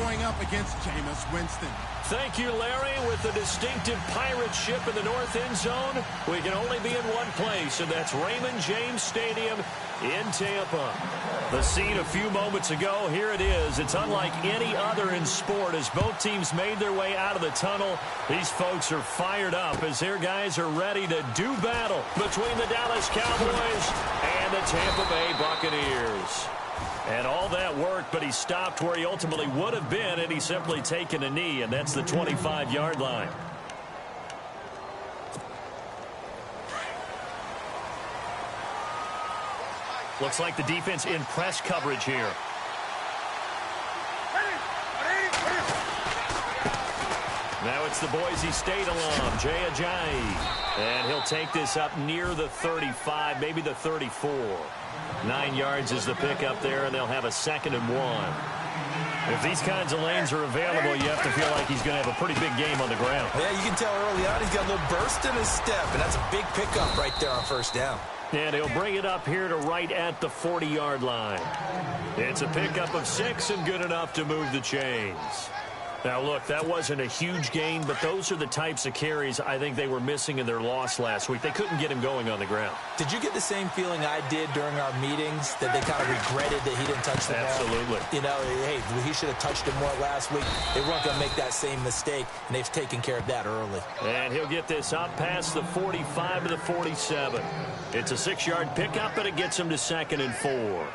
going up against Jameis Winston. Thank you, Larry. With the distinctive pirate ship in the north end zone, we can only be in one place, and that's Raymond James Stadium in Tampa. The scene a few moments ago, here it is. It's unlike any other in sport as both teams made their way out of the tunnel. These folks are fired up as their guys are ready to do battle between the Dallas Cowboys and the Tampa Bay Buccaneers. And all that worked, but he stopped where he ultimately would have been, and he's simply taken a knee, and that's the 25-yard line. Looks like the defense in press coverage here. Now it's the Boise State alum, Jay Ajayi. And he'll take this up near the 35, maybe the 34. 9 yards is the pickup there, and they'll have a 2nd and 1. If these kinds of lanes are available, you have to feel like he's going to have a pretty big game on the ground. Yeah, you can tell early on he's got a little burst in his step, and that's a big pickup right there on first down. And he'll bring it up here to right at the 40-yard line. It's a pickup of 6 and good enough to move the chains. Now, look, that wasn't a huge gain, but those are the types of carries I think they were missing in their loss last week. They couldn't get him going on the ground. Did you get the same feeling I did during our meetings, that they kind of regretted that he didn't touch the ball? Absolutely. You know, hey, he should have touched it more last week. They weren't going to make that same mistake, and they've taken care of that early. And he'll get this up past the 45 to the 47. It's a 6-yard pickup, but it gets him to 2nd and 4.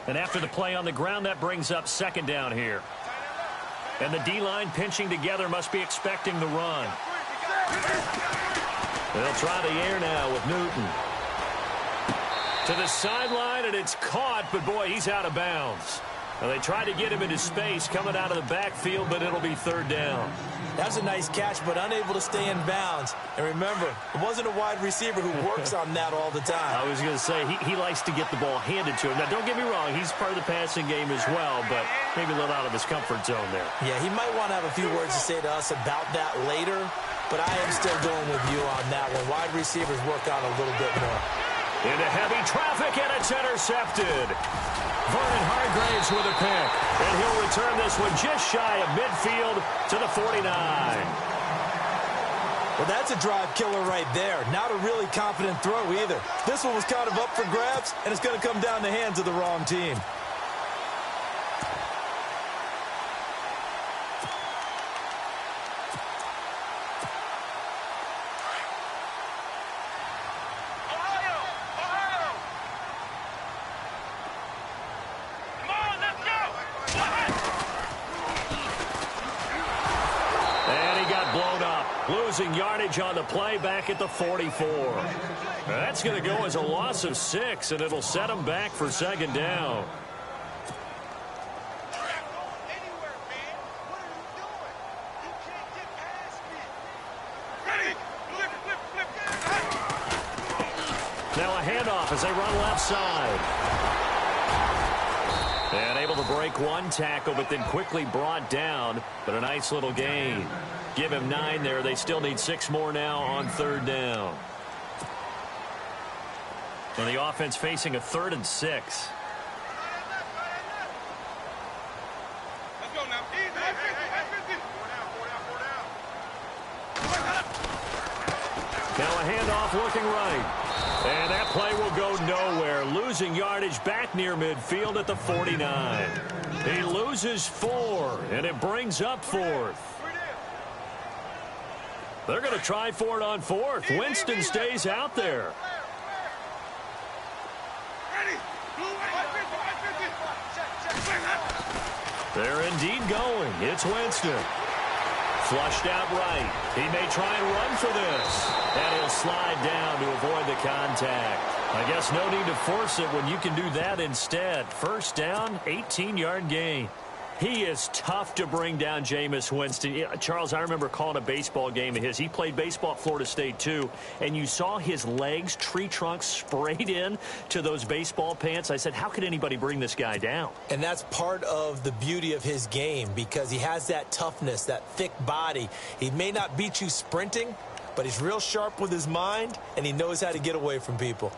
And after the play on the ground, that brings up 2nd down here. And the D-line pinching together must be expecting the run. They'll try the air now with Newton. To the sideline, and it's caught, but boy, he's out of bounds. Now, they tried to get him into space coming out of the backfield, but it'll be 3rd down. That's a nice catch, but unable to stay in bounds. And remember, it wasn't a wide receiver who works on that all the time. I was going to say, he likes to get the ball handed to him. Now, don't get me wrong, he's part of the passing game as well, but maybe a little out of his comfort zone there. Yeah, he might want to have a few words to say to us about that later, but I am still going with you on that one. Wide receivers work on a little bit more. Into heavy traffic, and it's intercepted. Vernon Hargraves with a pick, and he'll return this one just shy of midfield to the 49. Well, that's a drive killer right there. Not a really confident throw either. This one was kind of up for grabs, and it's going to come down the hands of the wrong team. Losing yardage on the play back at the 44. That's going to go as a loss of 6, and it'll set them back for 2nd down. Now a handoff as they run left side. And able to break one tackle, but then quickly brought down. But a nice little gain. Give him 9 there. They still need 6 more now on 3rd down. And the offense facing a 3rd and 6. Let's go now. Now a handoff looking right. And that play will go nowhere. Losing yardage back near midfield at the 49. He loses 4, and it brings up 4th. They're going to try for it on 4th. Winston stays out there. They're indeed going. It's Winston. Flushed out right. He may try and run for this. And he'll slide down to avoid the contact. I guess no need to force it when you can do that instead. 1st down, 18-yard gain. He is tough to bring down, Jameis Winston. Charles, I remember calling a baseball game of his. He played baseball at Florida State, too, and you saw his legs, tree trunks sprayed in to those baseball pants. I said, how could anybody bring this guy down? And that's part of the beauty of his game because he has that toughness, that thick body. He may not beat you sprinting, but he's real sharp with his mind, and he knows how to get away from people.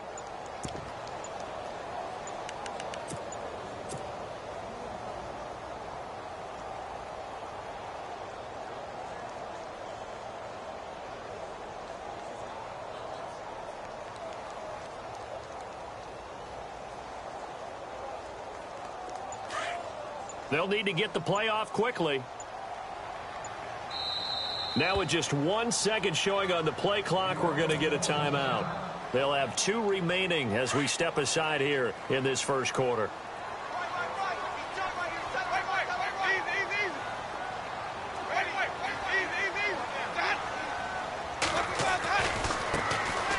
They'll need to get the play off quickly. Now with just 1 second showing on the play clock, we're going to get a timeout. They'll have 2 remaining as we step aside here in this first quarter.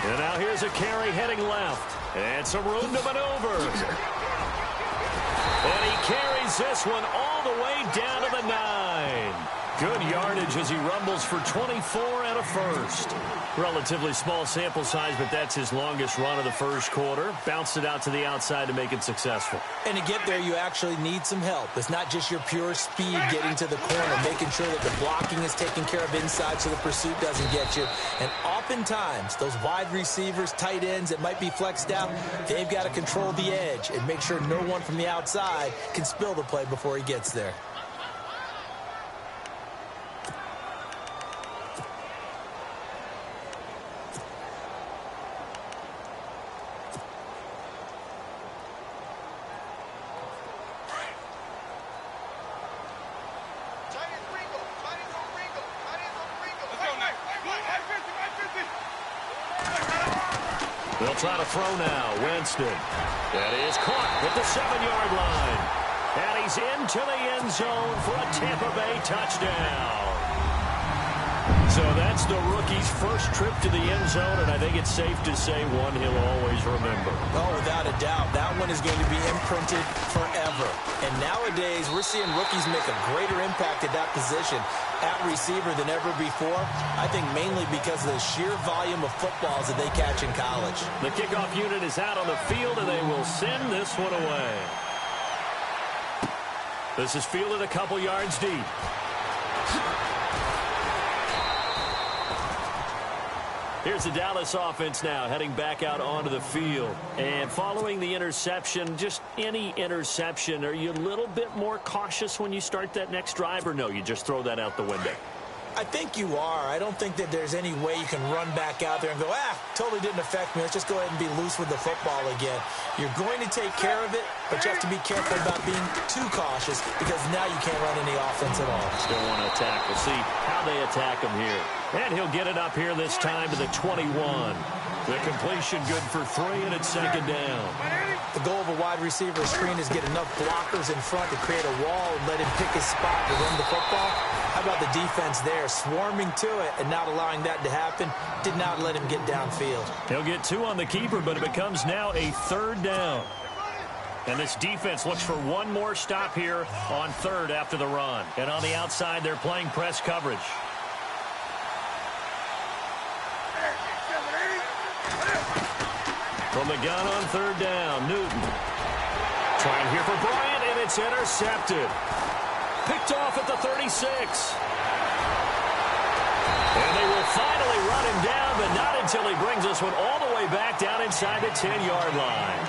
And now here's a carry heading left. And some room to maneuver. And he carries this one all the way down to the 9. Good yardage as he rumbles for 24 and a first. Relatively small sample size, but that's his longest run of the first quarter. Bounced it out to the outside to make it successful. And to get there, you actually need some help. It's not just your pure speed getting to the corner, making sure that the blocking is taken care of inside so the pursuit doesn't get you. And oftentimes, those wide receivers, tight ends that might be flexed out, they've got to control the edge and make sure no one from the outside can spill the play before he gets there. They'll try to throw now. Winston. That is caught at the 7-yard line. And he's into the end zone for a Tampa Bay touchdown. So that's the rookie's first trip to the end zone, and I think it's safe to say one he'll always remember. Oh, without a doubt. That one is going to be imprinted forever. And nowadays, we're seeing rookies make a greater impact at that position at receiver than ever before. I think mainly because of the sheer volume of footballs that they catch in college. The kickoff unit is out on the field, and they will send this one away. This is fielded a couple yards deep. Here's the Dallas offense now heading back out onto the field. And following the interception, just any interception, are you a little bit more cautious when you start that next drive, or no, you just throw that out the window? I think you are. I don't think that there's any way you can run back out there and go, totally didn't affect me. Let's just go ahead and be loose with the football again. You're going to take care of it, but you have to be careful about being too cautious because now you can't run any offense at all. Still want to attack. We'll see how they attack him here. And he'll get it up here this time to the 21. The completion good for 3, and it's second down. The goal of a wide receiver screen is get enough blockers in front to create a wall and let him pick his spot to run the football. How about the defense there, swarming to it and not allowing that to happen? Did not let him get downfield. He'll get 2 on the keeper, but it becomes now a 3rd down. And this defense looks for one more stop here on 3rd after the run. And on the outside, they're playing press coverage. From the gun on 3rd down, Newton. Trying here for Bryant, and it's intercepted. Picked off at the 36. And they will finally run him down, but not until he brings this one all the way back down inside the 10-yard line.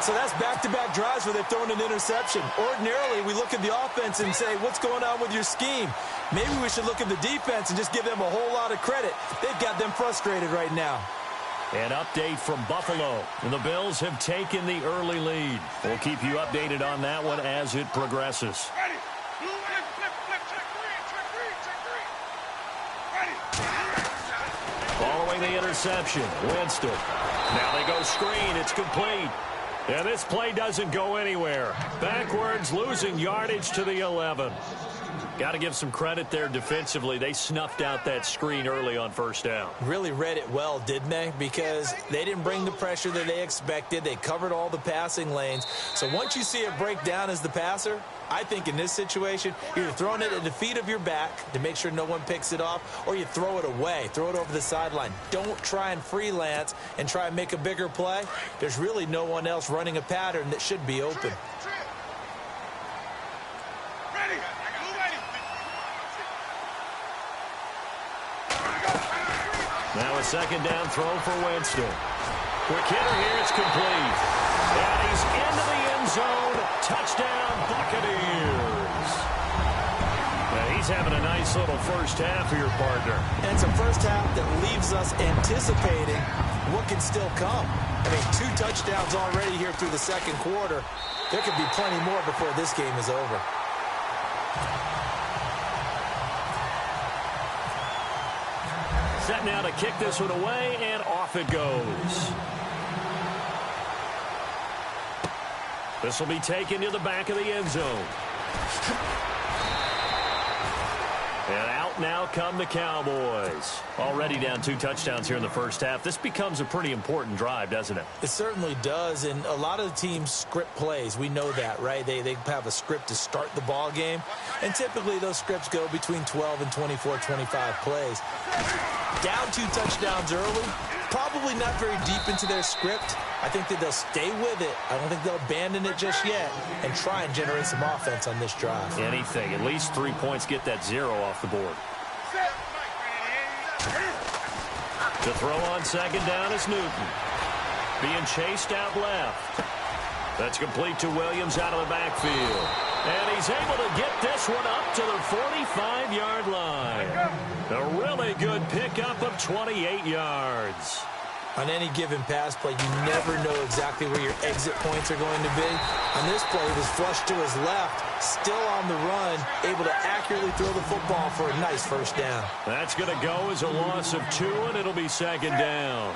So that's back-to-back drives where they've thrown an interception. Ordinarily, we look at the offense and say, what's going on with your scheme? Maybe we should look at the defense and just give them a whole lot of credit. They've got them frustrated right now. An update from Buffalo. And the Bills have taken the early lead. We'll keep you updated on that one as it progresses. Following the interception, Winston. Now they go screen. It's complete. And this play doesn't go anywhere. Backwards, losing yardage to the 11. Got to give some credit there defensively. They snuffed out that screen early on 1st down. Really read it well, didn't they? Because they didn't bring the pressure that they expected. They covered all the passing lanes. So once you see it break down as the passer, I think in this situation, you're throwing it at the feet of your back to make sure no one picks it off, or you throw it away, throw it over the sideline. Don't try and freelance and try and make a bigger play. There's really no one else running a pattern that should be open. Now a 2nd down throw for Winston. Quick hitter here, it's complete. And he's into the end zone. Touchdown, Buccaneers. Now he's having a nice little first half here, partner. And it's a first half that leaves us anticipating what can still come. I mean, 2 touchdowns already here through the second quarter. There could be plenty more before this game is over. Set now to kick this one away, and off it goes. This will be taken to the back of the end zone. And out now come the Cowboys. Already down 2 touchdowns here in the first half. This becomes a pretty important drive, doesn't it? It certainly does, and a lot of the teams script plays. We know that, right? They have a script to start the ball game, and typically those scripts go between 12 and 24, 25 plays. Down 2 touchdowns early, probably not very deep into their script. I think that they'll stay with it. I don't think they'll abandon it just yet and try and generate some offense on this drive. Anything. At least 3 points, get that 0 off the board. To throw on second down is Newton. Being chased out left. That's complete to Williams out of the backfield. And he's able to get this one up to the 45-yard line. A really good pickup of 28 yards. On any given pass play, you never know exactly where your exit points are going to be. On this play, it was flushed to his left, still on the run, able to accurately throw the football for a nice first down. That's going to go as a loss of 2, and it'll be second down.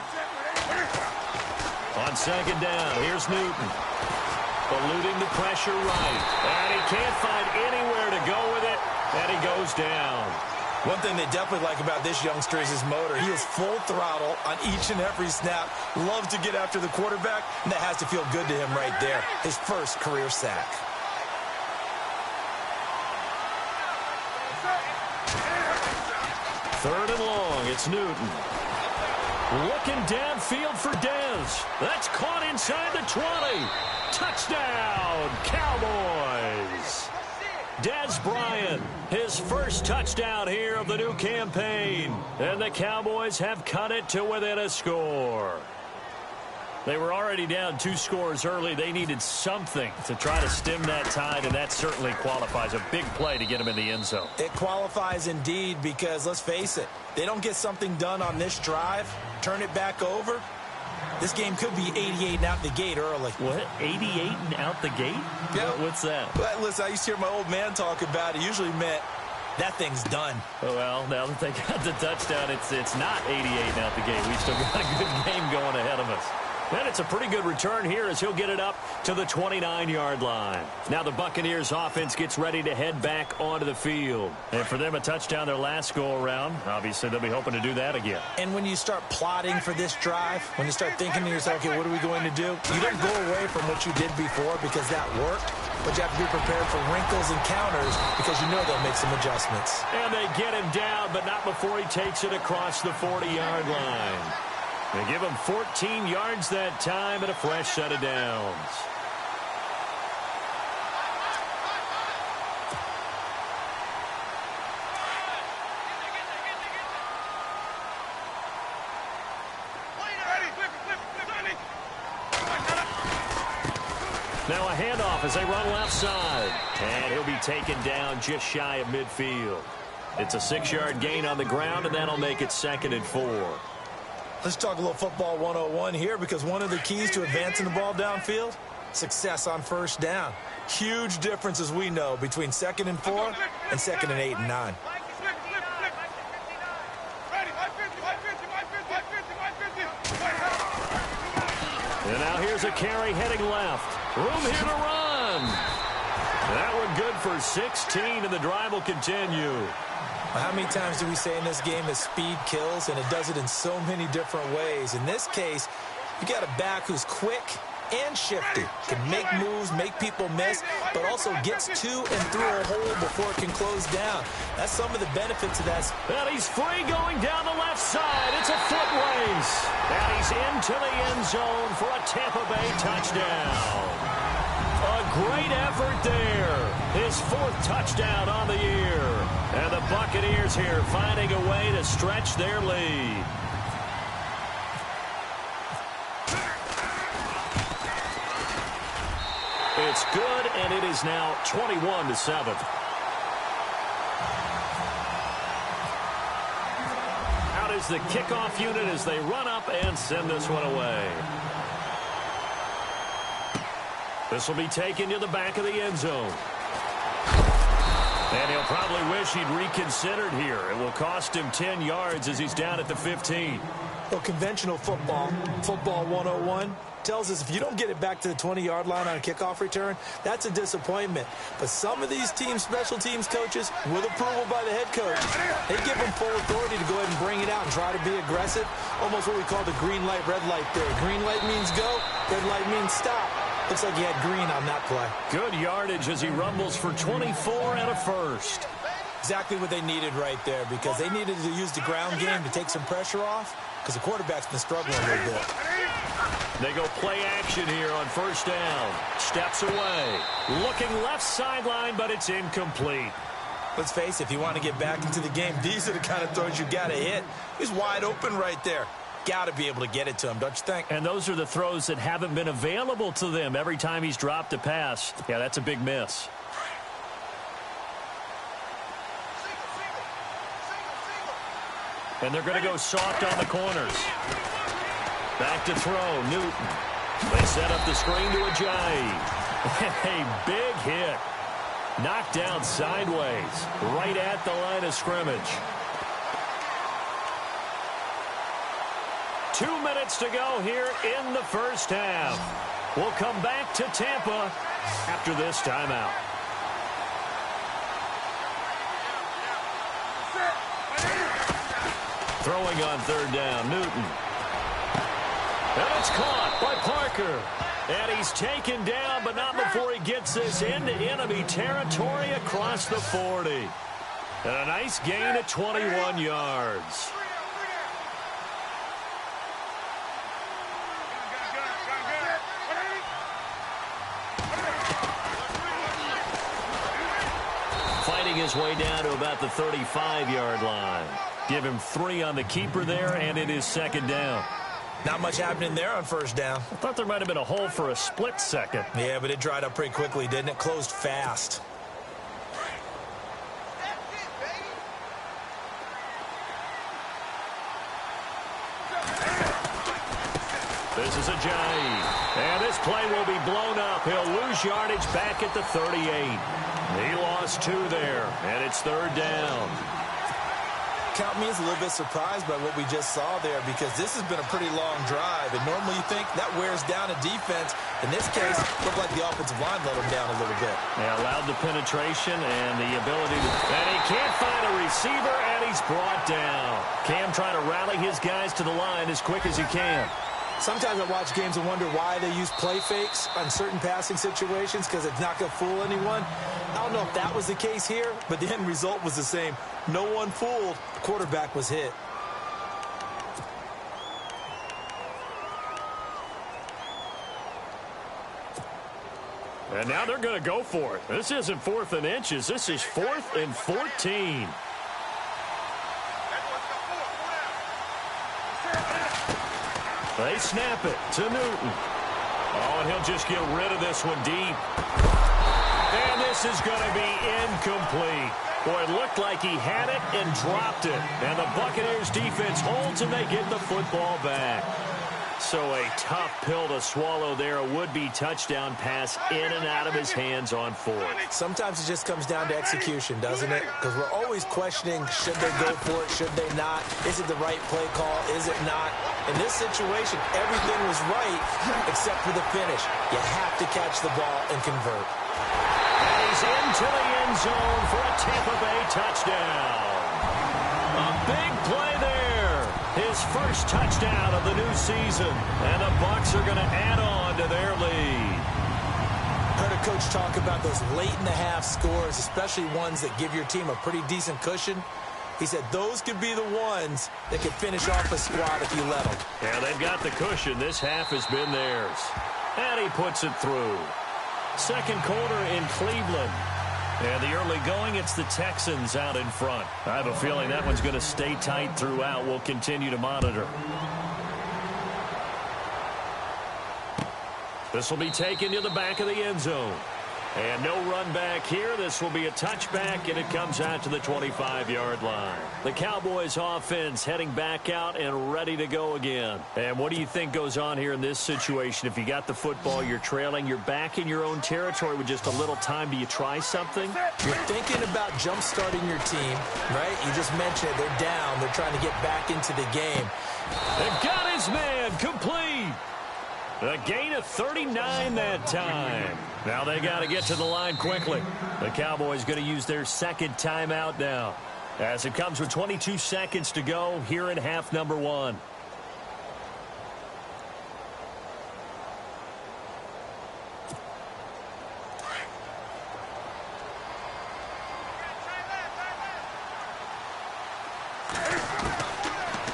On second down, here's Newton. Eluding the pressure right. And he can't find anywhere to go with it, and he goes down. One thing they definitely like about this youngster is his motor. He is full throttle on each and every snap. Loves to get after the quarterback, and that has to feel good to him right there. His first career sack. Third and long, it's Newton. Looking downfield for Dez. That's caught inside the 20. Touchdown, Cowboys. Dez Bryant, his first touchdown here of the new campaign. And the Cowboys have cut it to within a score. They were already down 2 scores early. They needed something to try to stem that tide, and that certainly qualifies. A big play to get them in the end zone. It qualifies indeed because, let's face it, they don't get something done on this drive, turn it back over, this game could be 88 and out the gate early. What? 88 and out the gate? Yeah. What's that? Well, listen, I used to hear my old man talk about it. Usually meant that thing's done. Well, now that they got the touchdown, it's not 88 and out the gate. We've still got a good game going ahead of us. And it's a pretty good return here as he'll get it up to the 29-yard line. Now the Buccaneers offense gets ready to head back onto the field. And for them, a touchdown their last go-around. Obviously, they'll be hoping to do that again. And when you start plotting for this drive, when you start thinking to yourself, okay, what are we going to do? You don't go away from what you did before because that worked. But you have to be prepared for wrinkles and counters because you know they'll make some adjustments. And they get him down, but not before he takes it across the 40-yard line. They give him 14 yards that time and a fresh set of downs. Now a handoff as they run left side. And he'll be taken down just shy of midfield. It's a 6-yard gain on the ground, and that'll make it 2nd and 4. Let's talk a little football 101 here because one of the keys to advancing the ball downfield, success on first down. Huge difference, as we know, between 2nd and 4 and 2nd and 8 and 9. And now here's a carry heading left. Room here to run. That one good for 16, and the drive will continue. How many times do we say in this game that speed kills, and it does it in so many different ways? In this case, you got a back who's quick and shifty, can make moves, make people miss, but also gets to and through a hole before it can close down. That's some of the benefits of that. And he's free going down the left side. It's a foot race. And he's into the end zone for a Tampa Bay touchdown. A great effort there. His 4th touchdown on the year. And the Buccaneers here finding a way to stretch their lead. It's good, and it is now 21-7. Out out is the kickoff unit as they run up and send this one away. This will be taken to the back of the end zone. And he'll probably wish he'd reconsidered here. It will cost him 10 yards as he's down at the 15. Well, conventional football 101, tells us if you don't get it back to the 20-yard line on a kickoff return, that's a disappointment. But some of these special teams coaches, with approval by the head coach, they give them full authority to go ahead and bring it out and try to be aggressive. Almost what we call the green light, red light theory. Green light means go, red light means stop. Looks like he had green on that play. Good yardage as he rumbles for 24 and a first. Exactly what they needed right there, because they needed to use the ground game to take some pressure off, because the quarterback's been struggling a little bit. They go play action here on first down. Steps away. Looking left sideline, but it's incomplete. Let's face it, if you want to get back into the game, these are the kind of throws you got to hit. He's wide open right there. Got to be able to get it to him, don't you think? And those are the throws that haven't been available to them every time he's dropped a pass. Yeah, that's a big miss. And they're going to go soft on the corners. Back to throw, Newton. They set up the screen to Ajayi. A big hit. Knocked down sideways, right at the line of scrimmage. 2 minutes to go here in the first half. We'll come back to Tampa after this timeout. Throwing on third down, Newton. And it's caught by Parker. And he's taken down, but not before he gets this into enemy territory across the 40. And a nice gain of 21 yards. Fighting his way down to about the 35-yard line. Give him 3 on the keeper there, and it is second down. Not much happening there on first down. I thought there might have been a hole for a split second. Yeah, but it dried up pretty quickly, didn't it? Closed fast. This is Ajayi. And this play will be blown up. He'll lose yardage back at the 38. He lost 2 there, and it's third down. Count me as a little bit surprised by what we just saw there, because this has been a pretty long drive, and normally you think that wears down a defense. In this case, it looked like the offensive line let him down a little bit. Yeah, allowed the penetration and the ability to... And he can't find a receiver, and he's brought down. Cam trying to rally his guys to the line as quick as he can. Sometimes I watch games and wonder why they use play fakes on certain passing situations, because it's not going to fool anyone. I don't know if that was the case here, but the end result was the same. No one fooled. The quarterback was hit. And now they're going to go for it. This isn't 4th and inches. This is 4th and 14. They snap it to Newton. Oh, and he'll just get rid of this one deep. And this is going to be incomplete. Boy, it looked like he had it and dropped it. And the Buccaneers defense holds and they get the football back. So a tough pill to swallow there. A would-be touchdown pass in and out of his hands on 4th. Sometimes it just comes down to execution, doesn't it? Because we're always questioning, should they go for it, should they not? Is it the right play call? Is it not? In this situation, everything was right except for the finish. You have to catch the ball and convert. And he's into the end zone for a Tampa Bay touchdown. A big play there. His first touchdown of the new season. And the Bucs are going to add on to their lead. Heard a coach talk about those late-in-the-half scores, especially ones that give your team a pretty decent cushion. He said those could be the ones that could finish off a squad if you let them. Yeah, they've got the cushion. This half has been theirs. And he puts it through. Second quarter in Cleveland. And the early going, it's the Texans out in front. I have a feeling that one's going to stay tight throughout. We'll continue to monitor. This will be taken to the back of the end zone. And no run back here. This will be a touchback, and it comes out to the 25-yard line. The Cowboys offense heading back out and ready to go again. And what do you think goes on here in this situation? If you got the football, you're trailing, you're back in your own territory with just a little time. Do you try something? You're thinking about jump-starting your team, right? You just mentioned it. They're down. They're trying to get back into the game. They've got his man complete. A gain of 39 that time. Now they got to get to the line quickly. The Cowboys going to use their second timeout now, as it comes with 22 seconds to go here in half number one.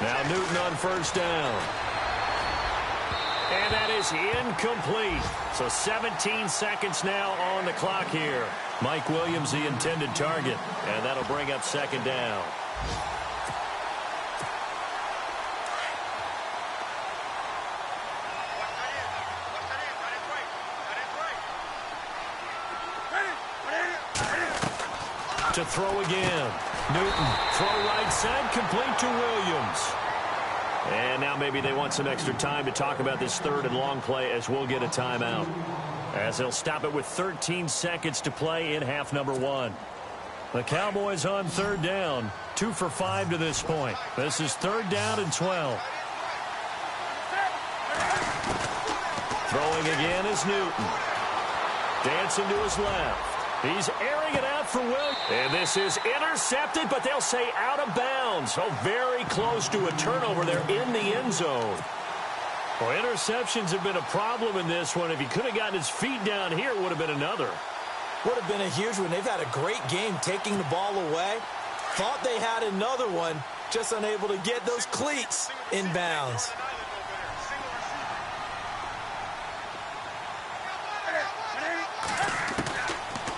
Now Newton on first down. And that is incomplete. So 17 seconds now on the clock here. Mike Williams, the intended target. And that'll bring up second down. To throw again. Newton, throw right side, complete to Williams. And now maybe they want some extra time to talk about this third and long play, as we'll get a timeout. As they'll stop it with 13 seconds to play in half number one. The Cowboys on third down. 2 for 5 to this point. This is third down and 12. Throwing again is Newton. Dancing to his left. He's airing it out for Williams. And this is intercepted, but they'll say out of bounds. So very close to a turnover there in the end zone. Well, interceptions have been a problem in this one. If he could have gotten his feet down here, it would have been another. Would have been a huge one. They've had a great game taking the ball away. Thought they had another one, just unable to get those cleats in bounds.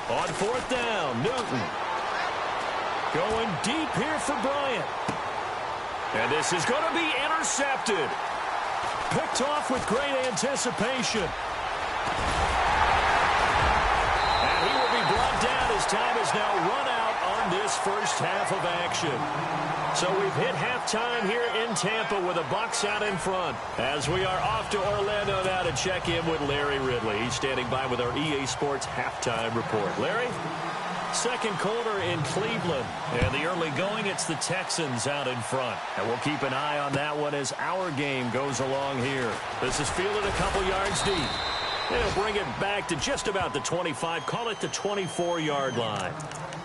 On fourth down, Newton. Going deep here for Bryant. And this is going to be intercepted. Picked off with great anticipation. And he will be brought down as time is now run out on this first half of action. So we've hit halftime here in Tampa with the Bucs out in front. As we are off to Orlando now to check in with Larry Ridley. He's standing by with our EA Sports halftime report. Larry? Second quarter in Cleveland. And the early going, it's the Texans out in front. And we'll keep an eye on that one as our game goes along here. This is fielded a couple yards deep. They'll bring it back to just about the 25, call it the 24-yard line.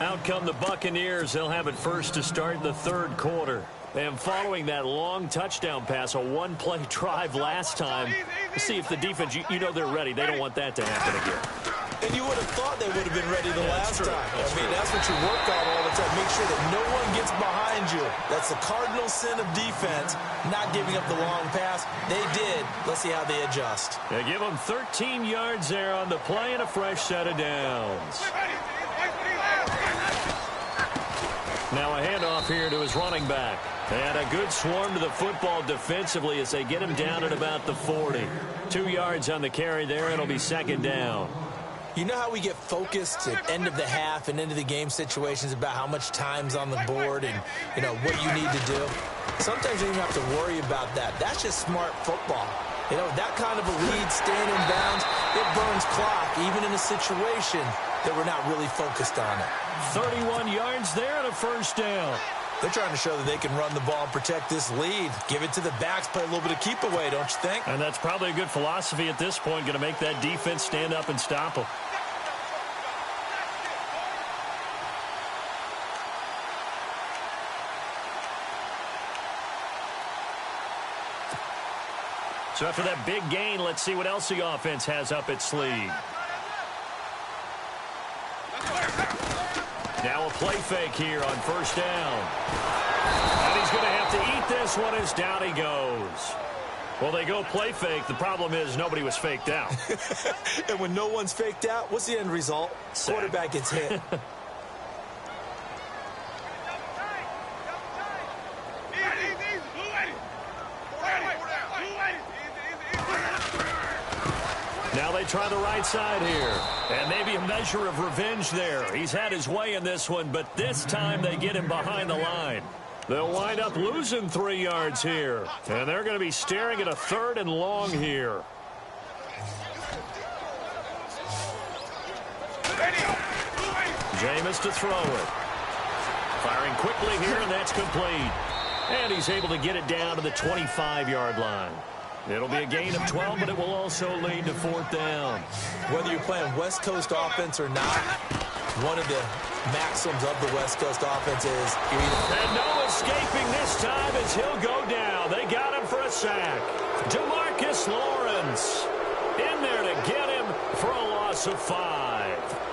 Out come the Buccaneers. They'll have it first to start the third quarter. And following that long touchdown pass, a one-play drive last time, see if the defense, you know they're ready. They don't want that to happen again. And you would have thought they would have been ready the last time. That's what you work on all the time. Make sure that no one gets behind you. That's the cardinal sin of defense, not giving up the long pass. They did. Let's see how they adjust. They give them 13 yards there on the play and a fresh set of downs. Now a handoff here to his running back. And a good swarm to the football defensively as they get him down at about the 40. 2 yards on the carry there. It'll be second down. You know how we get focused at end of the half and into the game situations about how much time's on the board and, you know, what you need to do? Sometimes you don't even have to worry about that. That's just smart football. You know, that kind of a lead staying in bounds, it burns clock, even in a situation that we're not really focused on it. 31 yards there and a first down. They're trying to show that they can run the ball and protect this lead. Give it to the backs, play a little bit of keep away, don't you think? And that's probably a good philosophy at this point, going to make that defense stand up and stop them. So after that big gain, let's see what else the offense has up its sleeve. Now a play fake here on first down. And he's going to have to eat this one as down he goes. Well, they go play fake. The problem is nobody was faked out. And when no one's faked out, what's the end result? Sack. Quarterback gets hit. Now they try the right side here. And maybe a measure of revenge there. He's had his way in this one, but this time they get him behind the line. They'll wind up losing 3 yards here. And they're going to be staring at a 3rd and long here. Jameis to throw it. Firing quickly here, and that's complete. And he's able to get it down to the 25-yard line. It'll be a gain of 12, but it will also lead to 4th down. Whether you're playing West Coast offense or not, one of the maxims of the West Coast offense is you're either... And no escaping this time as he'll go down. They got him for a sack. DeMarcus Lawrence in there to get him for a loss of 5.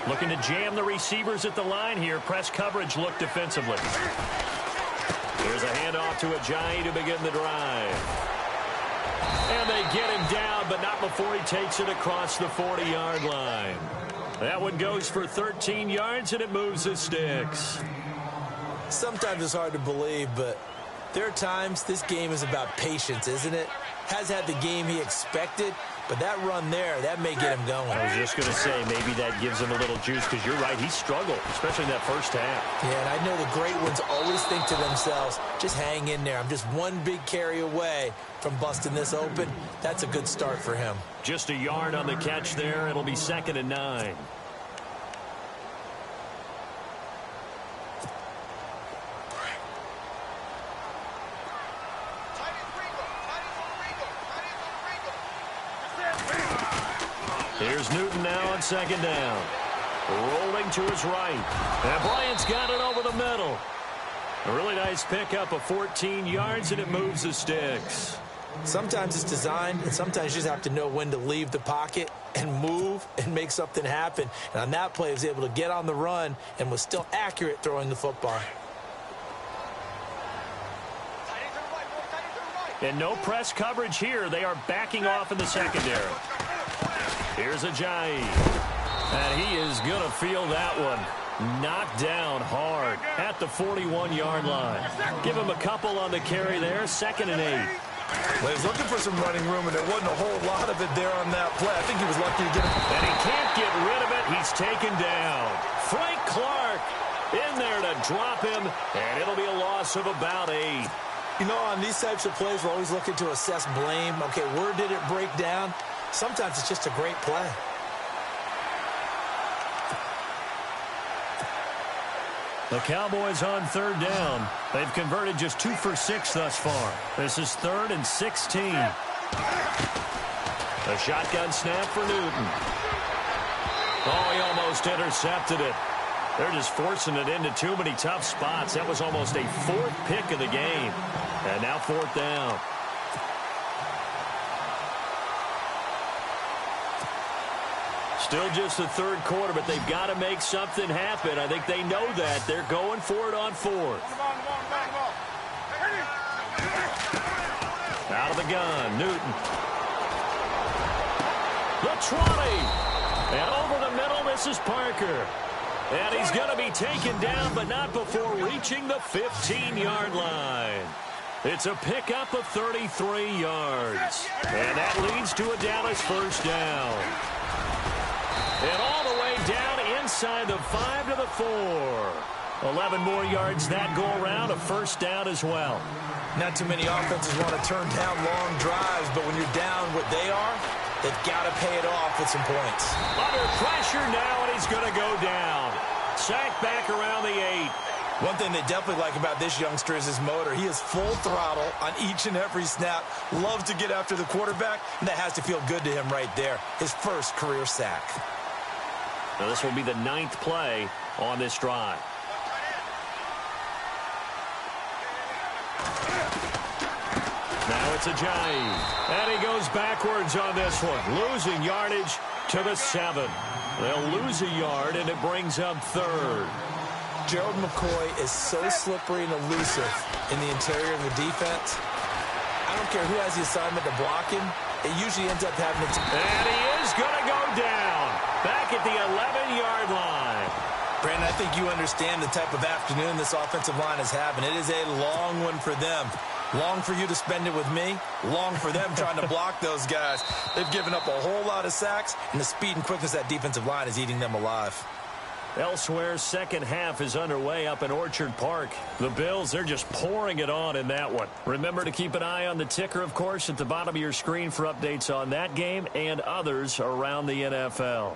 Looking to jam the receivers at the line here. Press coverage look defensively. Here's a handoff to Ajayi to begin the drive. And they get him down, but not before he takes it across the 40-yard line. That one goes for 13 yards, and it moves the sticks. Sometimes it's hard to believe, but there are times this game is about patience, isn't it? Has had the game he expected, but that run there, that may get him going. I was just going to say, maybe that gives him a little juice, because you're right, he struggled, especially in that first half. Yeah, and I know the great ones always think to themselves, just hang in there. I'm just one big carry away from busting this open. That's a good start for him. Just a yard on the catch there. It'll be 2nd and 9. Here's Newton now on 2nd down. Rolling to his right. And Bryant's got it over the middle. A really nice pickup of 14 yards, and it moves the sticks. Sometimes it's designed, and sometimes you just have to know when to leave the pocket and move and make something happen. And on that play, he was able to get on the run and was still accurate throwing the football. And no press coverage here. They are backing off in the secondary. Here's Ajayi. And he is going to feel that one. Knocked down hard at the 41-yard line. Give him a couple on the carry there. 2nd and 8. Well, he was looking for some running room, and there wasn't a whole lot of it there on that play. I think he was lucky to get him. And he can't get rid of it. He's taken down. Frank Clark in there to drop him, and it'll be a loss of about 8. You know, on these types of plays, we're always looking to assess blame. Okay, where did it break down? Sometimes it's just a great play. The Cowboys on 3rd down. They've converted just 2 for 6 thus far. This is 3rd and 16. A shotgun snap for Newton. Oh, he almost intercepted it. They're just forcing it into too many tough spots. That was almost a 4th pick of the game. And now 4th down. Still just the 3rd quarter, but they've got to make something happen. I think they know that. They're going for it on 4th. Out of the gun, Newton. The 20. And over the middle, this is Parker. And he's going to be taken down, but not before reaching the 15-yard line. It's a pickup of 33 yards. And that leads to a Dallas 1st down. And all the way down inside the 5 to the 4. 11 more yards that go around, a 1st down as well. Not too many offenses want to turn down long drives, but when you're down what they are, they've got to pay it off with some points. Under pressure now, and he's going to go down. Sacked back around the 8. One thing they definitely like about this youngster is his motor. He is full throttle on each and every snap. Loves to get after the quarterback, and that has to feel good to him right there. His 1st career sack. Now this will be the 9th play on this drive. Now it's Ajayi. And he goes backwards on this one. Losing yardage to the 7. They'll lose a yard, and it brings up 3rd. Gerald McCoy is so slippery and elusive in the interior of the defense. I don't care who has the assignment to block him. It usually ends up having it. And he is going to go down. Back at the 11-yard line. Brandon, I think you understand the type of afternoon this offensive line is having. It is a long one for them. Long for you to spend it with me. Long for them trying to block those guys. They've given up a whole lot of sacks, and the speed and quickness of that defensive line is eating them alive. Elsewhere, second half is underway up in Orchard Park. The Bills, they're just pouring it on in that one. Remember to keep an eye on the ticker, of course, at the bottom of your screen for updates on that game and others around the NFL.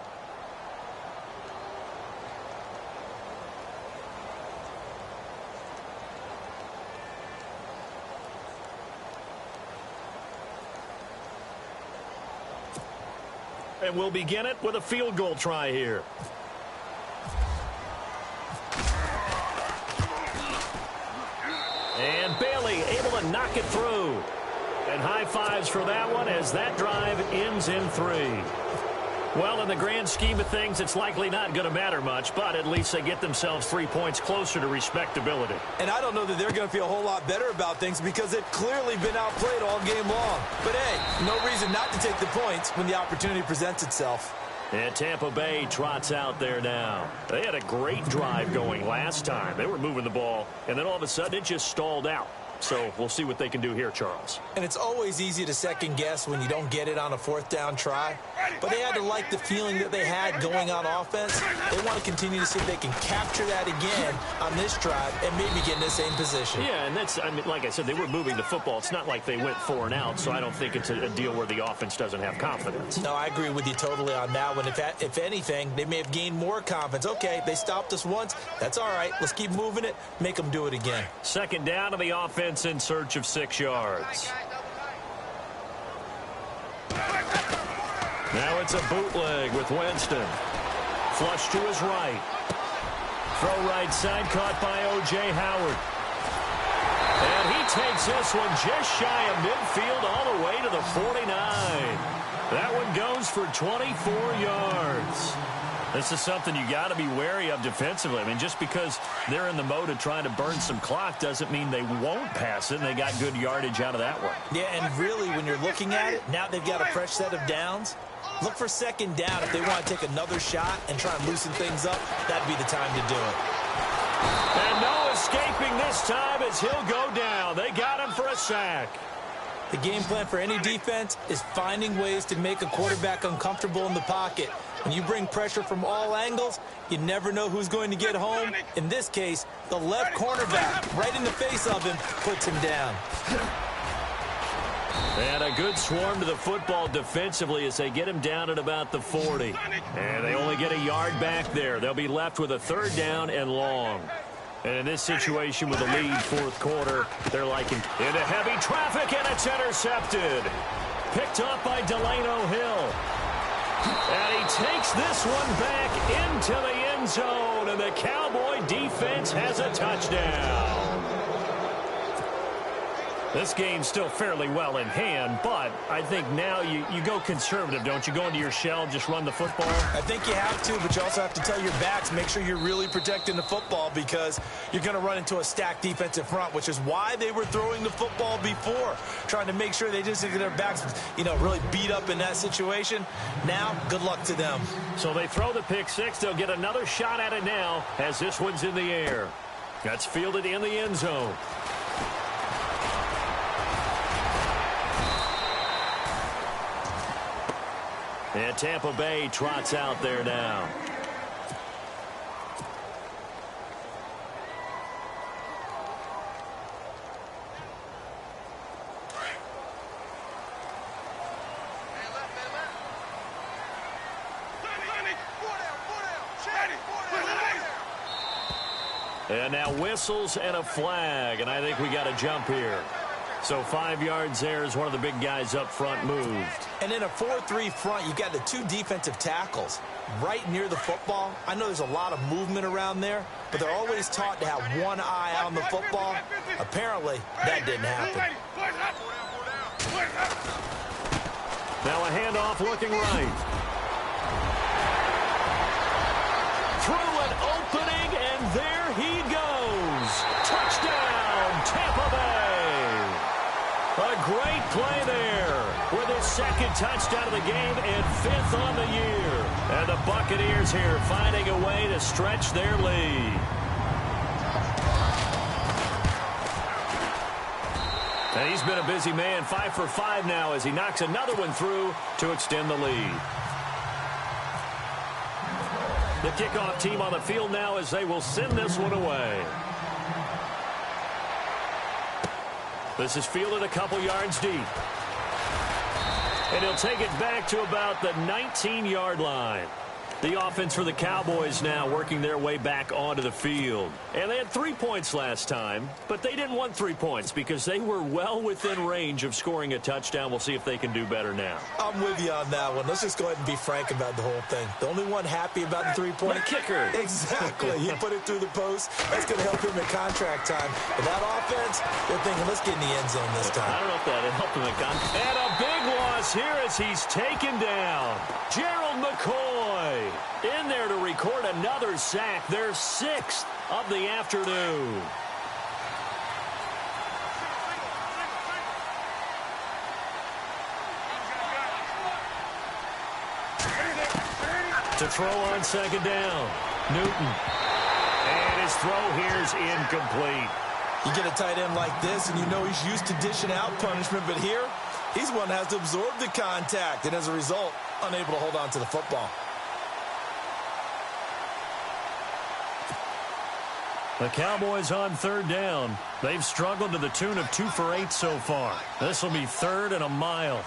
And we'll begin it with a field goal try here. And Bailey able to knock it through. And high fives for that one as that drive ends in 3. Well, in the grand scheme of things, it's likely not going to matter much, but at least they get themselves 3 points closer to respectability. And I don't know that they're going to feel a whole lot better about things because they've clearly been outplayed all game long. But, hey, no reason not to take the points when the opportunity presents itself. And Tampa Bay trots out there now. They had a great drive going last time. They were moving the ball, and then all of a sudden it just stalled out. So we'll see what they can do here, Charles. And it's always easy to second guess when you don't get it on a fourth down try. But they had to like the feeling that they had going on offense. They want to continue to see if they can capture that again on this drive and maybe get in the same position. Yeah, and that's, I mean, like I said, they were moving the football. It's not like they went 4 and out, so I don't think it's a deal where the offense doesn't have confidence. No, I agree with you totally on that one. If anything, they may have gained more confidence. Okay, they stopped us once. That's all right. Let's keep moving it. Make them do it again. Second down to the offense in search of 6 yards. Now it's a bootleg with Winston. Flush to his right. Throw right side caught by O.J. Howard. And he takes this one just shy of midfield all the way to the 49. That one goes for 24 yards. This is something you got to be wary of defensively. I mean, just because they're in the mode of trying to burn some clock doesn't mean they won't pass it, and they got good yardage out of that one. Yeah, and really, when you're looking at it, now they've got a fresh set of downs. Look for second down if they want to take another shot and try and loosen things up. That'd be the time to do it. And no escaping this time as he'll go down. They got him for a sack. The game plan for any defense is finding ways to make a quarterback uncomfortable in the pocket. When you bring pressure from all angles, you never know who's going to get home. In this case, the left cornerback, right in the face of him, puts him down. And a good swarm to the football defensively as they get him down at about the 40. And they only get a yard back there. They'll be left with a third down and long. And in this situation with a lead fourth quarter, they're like into heavy traffic, and it's intercepted. Picked up by Delano Hill. And he takes this one back into the end zone, and the Cowboy defense has a touchdown. This game's still fairly well in hand, but I think now you go conservative, don't you? Go into your shell and just run the football? I think you have to, but you also have to tell your backs, make sure you're really protecting the football because you're going to run into a stacked defensive front, which is why they were throwing the football before, trying to make sure they just get their backs, really beat up in that situation. Now, good luck to them. So they throw the pick six. They'll get another shot at it now as this one's in the air. That's fielded in the end zone. And Tampa Bay trots out there now. And now whistles and a flag, and I think we got a jump here. So 5 yards there as one of the big guys up front moved. And in a 4-3 front, you got the two defensive tackles right near the football. I know there's a lot of movement around there, but they're always taught to have one eye on the football. Apparently, that didn't happen. Now a handoff looking right. Through an opening, and there he goes. Touchdown, Tampa Bay. A great Great play there with his second touchdown of the game and 5th on the year. And the Buccaneers here finding a way to stretch their lead. And he's been a busy man, 5 for 5 now as he knocks another one through to extend the lead. The kickoff team on the field now as they will send this one away. This is fielded a couple yards deep. And he'll take it back to about the 19-yard line. The offense for the Cowboys now working their way back onto the field. And they had 3 points last time, but they didn't want 3 points because they were well within range of scoring a touchdown. We'll see if they can do better now. I'm with you on that one. Let's just go ahead and be frank about the whole thing. The only one happy about the 3-point the kicker. Exactly. He put it through the post. That's going to help him in contract time. But that offense, they're thinking, let's get in the end zone this time. I don't know if that helped him in contract. And a big loss here as he's taken down. Gerald McCoy in there to record another sack, their 6th of the afternoon. To throw on second down, Newton. And his throw here is incomplete. You get a tight end like this, and you know he's used to dishing out punishment, but here, he's one that has to absorb the contact, and as a result, unable to hold on to the football. The Cowboys on third down. They've struggled to the tune of 2 for 8 so far. This will be 3rd and a mile.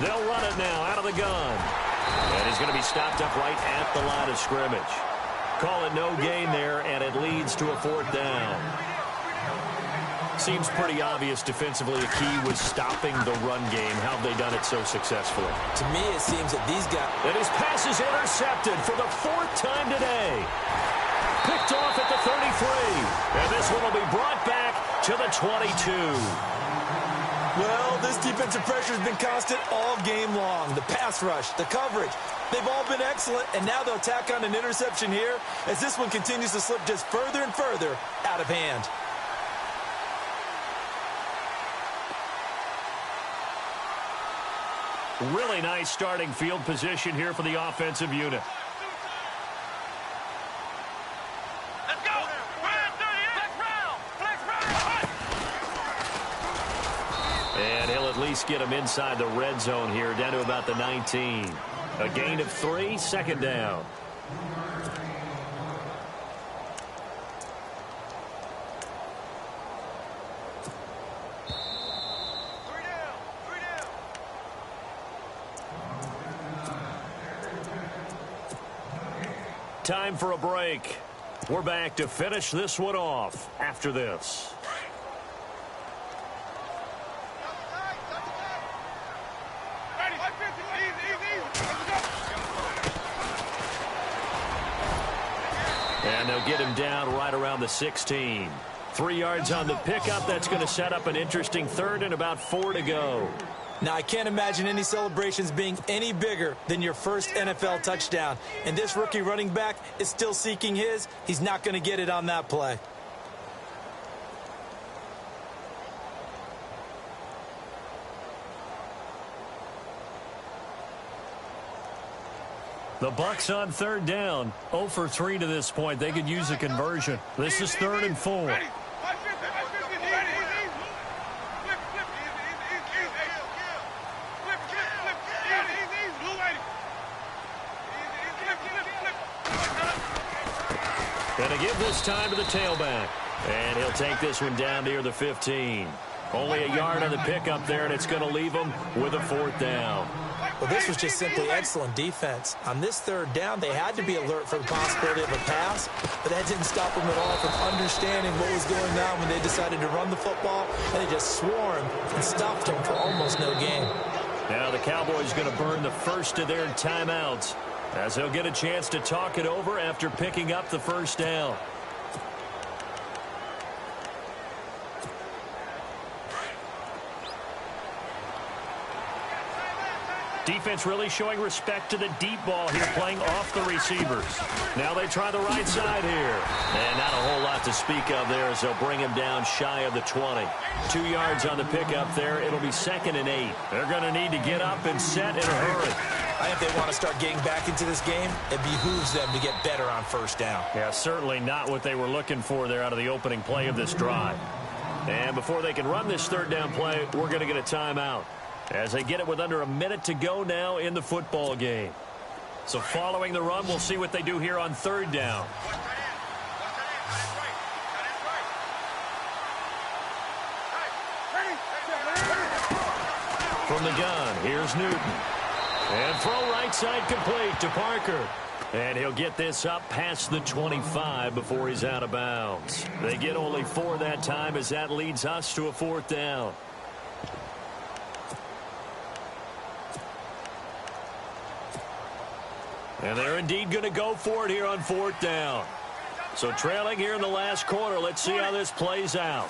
They'll run it now out of the gun. And he's going to be stopped up right at the line of scrimmage. Call it no gain there, and it leads to a 4th down. Seems pretty obvious defensively a key was stopping the run game. How have they done it so successfully? To me, it seems that these guys... And his pass is intercepted for the 4th time today. Picked off at the 33. And this one will be brought back to the 22. Well, this defensive pressure has been constant all game long. The pass rush, the coverage, they've all been excellent, and now they'll tack on an interception here as this one continues to slip just further and further out of hand. Really nice starting field position here for the offensive unit. Let's go. And he'll at least get him inside the red zone here, down to about the 19. A gain of 3, 2nd down. Time for a break. We're back to finish this one off after this. And they'll get him down right around the 16. 3 yards on the pickup. That's going to set up an interesting 3rd and about 4 to go. Now, I can't imagine any celebrations being any bigger than your first NFL touchdown. And this rookie running back is still seeking his. He's not going to get it on that play. The Bucs on 3rd down. 0 for 3 to this point. They could use a conversion. This is 3rd and 4. Going to give this time to the tailback. And he'll take this one down near the 15. Only a yard on the pickup there, and it's going to leave him with a 4th down. Well, this was just simply excellent defense. On this 3rd down, they had to be alert for the possibility of a pass, but that didn't stop them at all from understanding what was going on when they decided to run the football, and they just swarmed and stopped them for almost no gain. Now the Cowboys going to burn the first of their timeouts as they'll get a chance to talk it over after picking up the 1st down. Defense really showing respect to the deep ball here, playing off the receivers. Now they try the right side here. And not a whole lot to speak of there as they'll bring him down shy of the 20. 2 yards on the pickup there. It'll be 2nd and 8. They're going to need to get up and set in a hurry. I think they want to start getting back into this game. It behooves them to get better on first down. Yeah, certainly not what they were looking for there out of the opening play of this drive. And before they can run this 3rd down play, we're going to get a timeout, as they get it with under a minute to go now in the football game. So following the run, we'll see what they do here on 3rd down. From the gun, here's Newton. And throw right side complete to Parker. And he'll get this up past the 25 before he's out of bounds. They get only 4 that time, as that leads us to a 4th down. And they're indeed going to go for it here on 4th down. So trailing here in the last quarter, let's see how this plays out.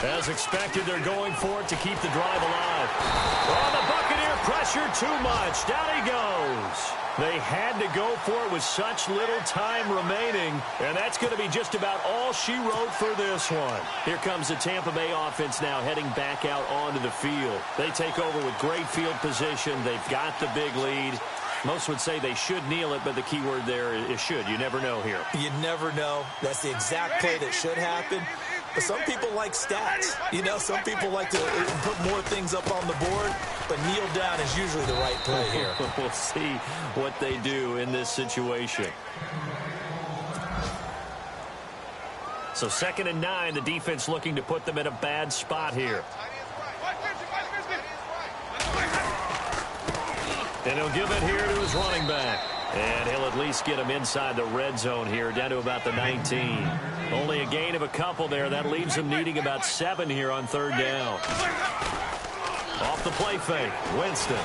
As expected, they're going for it to keep the drive alive. Oh, the Buccaneer pressure too much. Down he goes. They had to go for it with such little time remaining, and that's going to be just about all she wrote for this one. Here comes the Tampa Bay offense now heading back out onto the field. They take over with great field position. They've got the big lead. Most would say they should kneel it, but the key word there is should. You never know here. You never know. That's the exact play that should happen. But some people like stats. You know, some people like to put more things up on the board, but kneel down is usually the right play here. We'll see what they do in this situation. So 2nd and 9, the defense looking to put them in a bad spot here. And he'll give it here to his running back. And he'll at least get him inside the red zone here, down to about the 19. Only a gain of a couple there. That leaves them needing about 7 here on 3rd down. Off the play fake, Winston.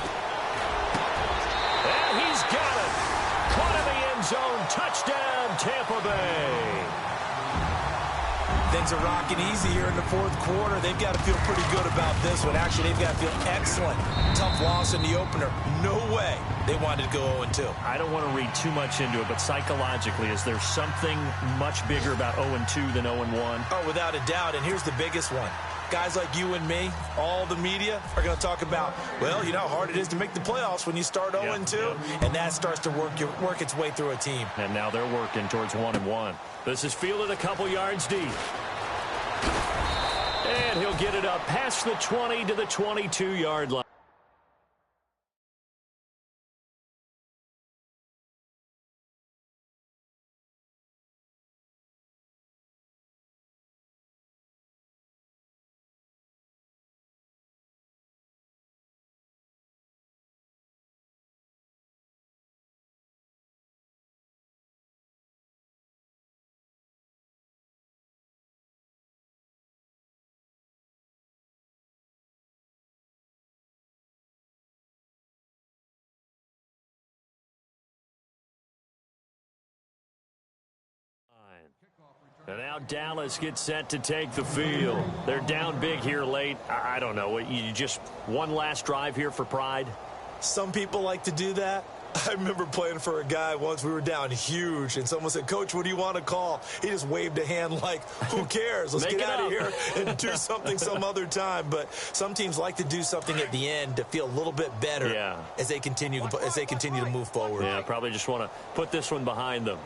And he's got it. Caught in the end zone. Touchdown, Tampa Bay. Things are rocking easy here in the 4th quarter. They've got to feel pretty good about this one. Actually, they've got to feel excellent. Tough loss in the opener. No way they wanted to go 0-2. I don't want to read too much into it, but psychologically, is there something much bigger about 0-2 than 0-1? Oh, without a doubt, and here's the biggest one. Guys like you and me, all the media, are going to talk about, well, you know how hard it is to make the playoffs when you start 0-2, and that starts to work its way through a team. And now they're working towards 1-1. This is fielded a couple yards deep. And he'll get it up past the 20 to the 22-yard line. And now Dallas gets set to take the field. They're down big here late. I don't know. You just one last drive here for pride? Some people like to do that. I remember playing for a guy once. We were down huge, and someone said, Coach, what do you want to call? He just waved a hand like, who cares? Let's get out of here and do something some other time. But some teams like to do something at the end to feel a little bit better as they continue to move forward. Yeah, probably just want to put this one behind them.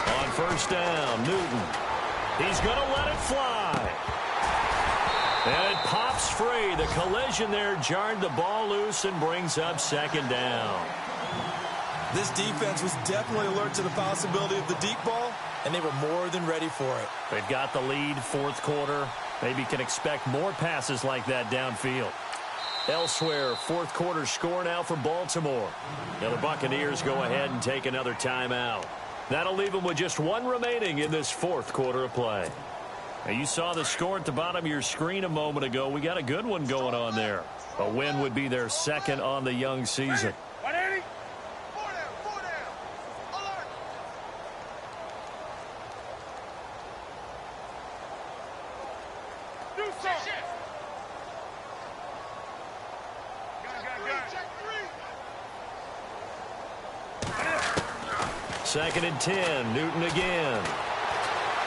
On first down, Newton. He's going to let it fly. And it pops free. The collision there jarred the ball loose and brings up 2nd down. This defense was definitely alert to the possibility of the deep ball, and they were more than ready for it. They've got the lead, 4th quarter. Maybe can expect more passes like that downfield. Elsewhere, 4th quarter score now for Baltimore. Now the Buccaneers go ahead and take another timeout. That'll leave them with just 1 remaining in this 4th quarter of play. Now you saw the score at the bottom of your screen a moment ago. We got a good one going on there. A win would be their 2nd on the young season. Second and 10. Newton again.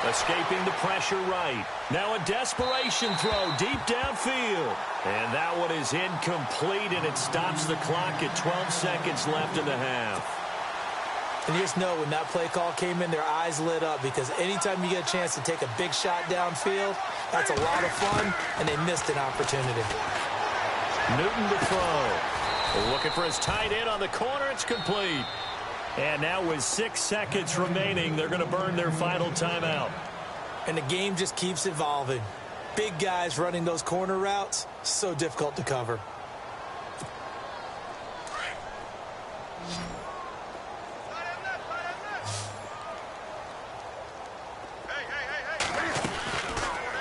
Escaping the pressure right. Now a desperation throw deep downfield. And that one is incomplete, and it stops the clock at 12 seconds left in the half. And you just know when that play call came in, their eyes lit up, because anytime you get a chance to take a big shot downfield, that's a lot of fun, and they missed an opportunity. Newton to throw. Looking for his tight end on the corner. It's complete. And now with 6 seconds remaining, they're going to burn their final timeout. And the game just keeps evolving. Big guys running those corner routes, so difficult to cover.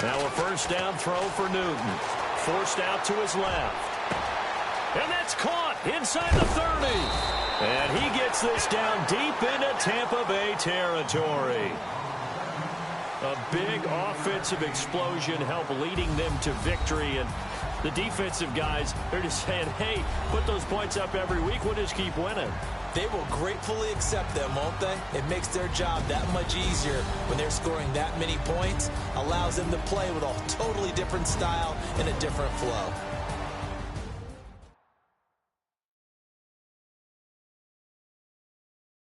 Now a first down throw for Newton. Forced out to his left. And that's caught inside the 30. And he gets this down deep into Tampa Bay territory. A big offensive explosion helped leading them to victory. And the defensive guys, they're just saying, hey, put those points up every week. We'll just keep winning. They will gratefully accept them, won't they? It makes their job that much easier when they're scoring that many points. Allows them to play with a totally different style and a different flow.